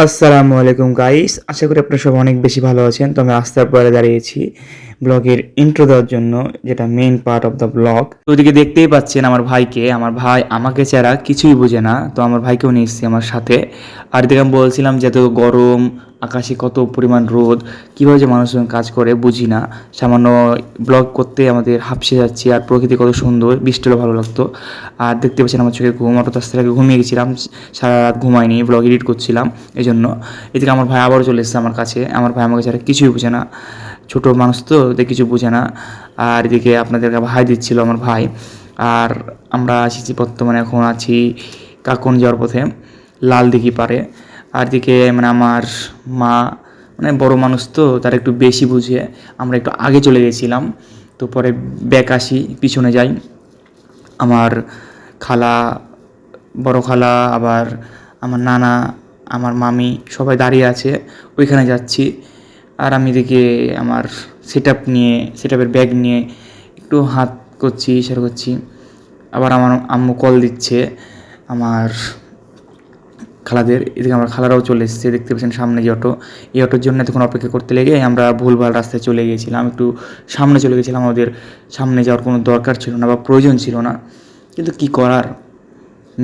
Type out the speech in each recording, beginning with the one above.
আসসালামু আলাইকুম গাইস, আশা করি আপনারা সবাই অনেক বেশি ভালো আছেন। তো আমি রাস্তার পরে দাঁড়িয়েছি ব্লগের ইন্ট্রো দেওয়ার জন্য, যেটা main part of the blog. তো ওদিকে দেখতেই পাচ্ছেন আমার ভাইকে, আমার ভাই আমাকে ছাড়া কিছুই বোঝে না। তো আমার ভাইকেও নিয়ে এসেছি আমার সাথে। আর এদিকে আমি বলছিলাম যে এত গরম, আকাশে কত পরিমাণ রোদ, কীভাবে যে মানুষজন কাজ করে বুঝি না। সামান্য ব্লগ করতে আমাদের হাঁপসে যাচ্ছি। আর প্রকৃতি কত সুন্দর, বৃষ্টিটা ভালো লাগতো। আর দেখতে পাচ্ছেন আমার চোখে ঘুম, অটো রাস্তা থেকে ঘুমিয়ে গেছিলাম, সারা রাত ঘুমাইনি, ব্লগ এডিট করছিলাম এই জন্য। এদিকে আমার ভাই আবারও চলে এসেছে আমার কাছে। আমার ভাই আমাকে ছাড়া কিছুই বোঝে না, ছোটো মানুষ তো ওদের কিছু বোঝে না। আর এদিকে আপনাদেরকে ভাই দিচ্ছিল আমার ভাই। আর আমরা এসেছি বর্তমানে, এখন আছি কাকন যাওয়ার পথে, লাল দিঘি পারে। আর দিকে মানে আমার মা মানে বড় মানুষ তো, তারা একটু বেশি বুঝে। আমরা একটু আগে চলে গেছিলাম, তো পরে ব্যাক আসি, পিছনে যাই। আমার খালা, বড় খালা, আবার আমার নানা, আমার মামি সবাই দাঁড়িয়ে আছে, ওইখানে যাচ্ছি। আর আমি দেখি আমার সেটআপের ব্যাগ নিয়ে একটু হাত করছি, ইশারা করছি। আবার আমার আম্মু কল দিচ্ছে আমার খালাদের। এদিকে আমার খালারাও চলে এসেছে, দেখতে পাচ্ছেন সামনে যে অটো, এই অটোর জন্য তখন অপেক্ষা করতে লেগে আমরা ভুলভাল রাস্তায় চলে গিয়েছিলাম, একটু সামনে চলে গেছিলাম। আমাদের সামনে যাওয়ার কোনো দরকার ছিল না বা প্রয়োজন ছিল না, কিন্তু কি করার,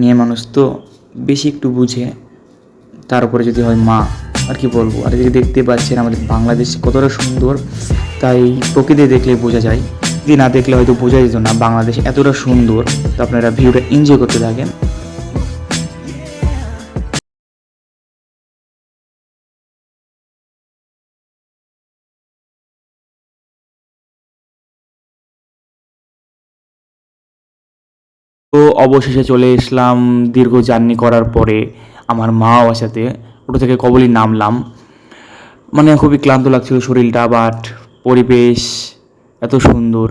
মেয়ে মানুষ তো বেশি একটু বুঝে, তার উপরে যদি হয় মা, আর কি বলবো। আর এদিকে দেখতে পাচ্ছেন আমাদের বাংলাদেশ কতটা সুন্দর, তাই প্রকৃতি দেখলে বোঝা যায়, যদি না দেখলে হয়তো বোঝা যেত না বাংলাদেশ এতটা সুন্দর। তো আপনারা ভিউটা এনজয় করতে থাকেন। তো অবশেষে চলে এসলাম দীর্ঘ জার্নি করার পরে আমার মা বাসাতে। ওটা থেকে কবলই নামলাম, মানে খুবই ক্লান্ত লাগছিল শরীরটা, বাট পরিবেশ এত সুন্দর,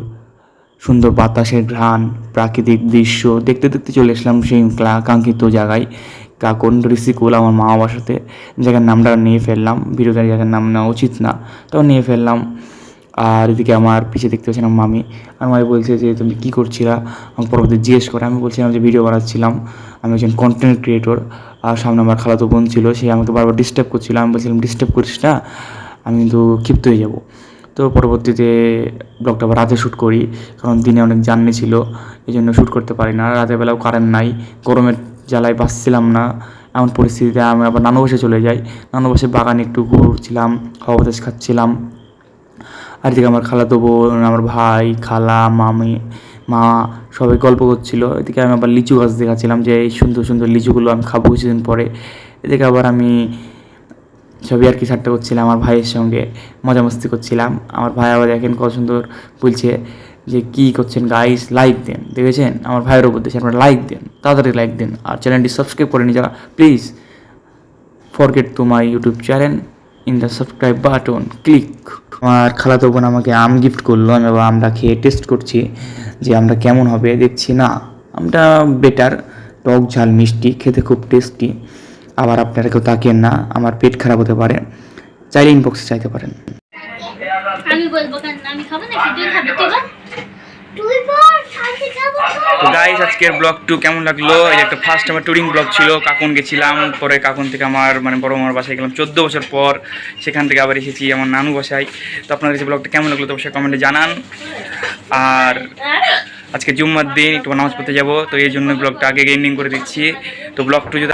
সুন্দর বাতাসের ঘ্রাণ, প্রাকৃতিক দৃশ্য দেখতে দেখতে চলে এসলাম সেই কাঙ্ক্ষিত জায়গায়, কাকন ঋষিকুল, আমার মা বাসাতে। জায়গার নামটা নিয়ে ফেললাম, ভিডিওতে জায়গার নাম নেওয়া উচিত না, তাও নিয়ে ফেললাম। আর এদিকে আমার পিছিয়ে দেখতে পাচ্ছিলাম মামি। আর মামি বলছে যে তুমি কী করছিলা, আমি পরবর্তী জিজ্ঞেস করে। আমি বলছিলাম যে ভিডিও বানাচ্ছিলাম, আমি একজন কন্টেন্ট ক্রিয়েটর। আর সামনে আমার খালাতো বোন ছিল, সে আমাকে বারবার ডিস্টার্ব করছিল। আমি বলছিলাম ডিস্টার্ব করিস না, আমি কিন্তু ক্ষিপ্ত হয়ে যাব। তো পরবর্তীতে ব্লগটা আবার রাতে শ্যুট করি, কারণ দিনে অনেক জার্নি ছিল, এই জন্য শ্যুট করতে পারি না। রাতের বেলাও কারেন্ট নাই, গরমের জ্বালায় বাঁচছিলাম না। এমন পরিস্থিতিতে আমি আবার নানু বাসায় চলে যাই। নানু বাসায় বাগানে একটু ঘুরছিলাম, হাওয়া বাতাস খাচ্ছিলাম। আর এদিকে আমার খালাতো বোন, আমার ভাই, খালা, মামি, মা সবাই গল্প করছিল। এদিকে আমি আবার লিচু গাছ দেখাচ্ছিলাম যে এই সুন্দর সুন্দর লিচুগুলো আমি খাবো কিছুদিন পরে। এদিকে আবার আমি সবই আর কি ঠাট্টা করছিলাম আমার ভাইয়ের সঙ্গে, মজা মস্তি করছিলাম। আমার ভাই আবার দেখেন কত সুন্দর বলছে যে কী করছেন গাইস, লাইক দেন। দেখেছেন আমার ভাইয়ের উপর দিয়েছে, আপনারা লাইক দেন, তাড়াতাড়ি লাইক দেন। আর চ্যানেলটি সাবস্ক্রাইব করে নিয়ে যাওয়া please forget to my YouTube channel in the subscribe button click. আমার খালাতো বোন আমাকে আম গিফট করলো, আমি আবার আমটা খেয়ে টেস্ট করছি যে আমটা কেমন হবে। দেখছি না, আমটা বেটার, টক ঝাল মিষ্টি, খেতে খুব টেস্টি। আবার আপনারা কেউ তাকিয়েন না, আমার পেট খারাপ হতে পারে, চাইলে ইনবক্সে চাইতে পারেন। আমি বলবো কেন, আমি খাবো না, তুই খাবি, তুই বল। তো গাইস, আজকের ব্লগ 2 কেমন লাগলো? এই একটা ফার্স্ট আমার ট্যুরিং ব্লগ ছিল, কাকন গেছিলাম, পরে কাকন থেকে আমার মানে বড় মামার বাসায় গেলাম 14 বছর পর, সেখান থেকে আবার এসেছি আমার নানু বাসায়। তো আপনাদের কাছে ব্লগটা কেমন লাগলো তো অবশ্যই কমেন্টে জানান। আর আজকে জুম্মার দিন, একটু নামাজ পড়তে যাবো, তো এই জন্য ব্লগটা আগে এন্ডিং করে দিচ্ছি। তো ব্লগ 2 যদি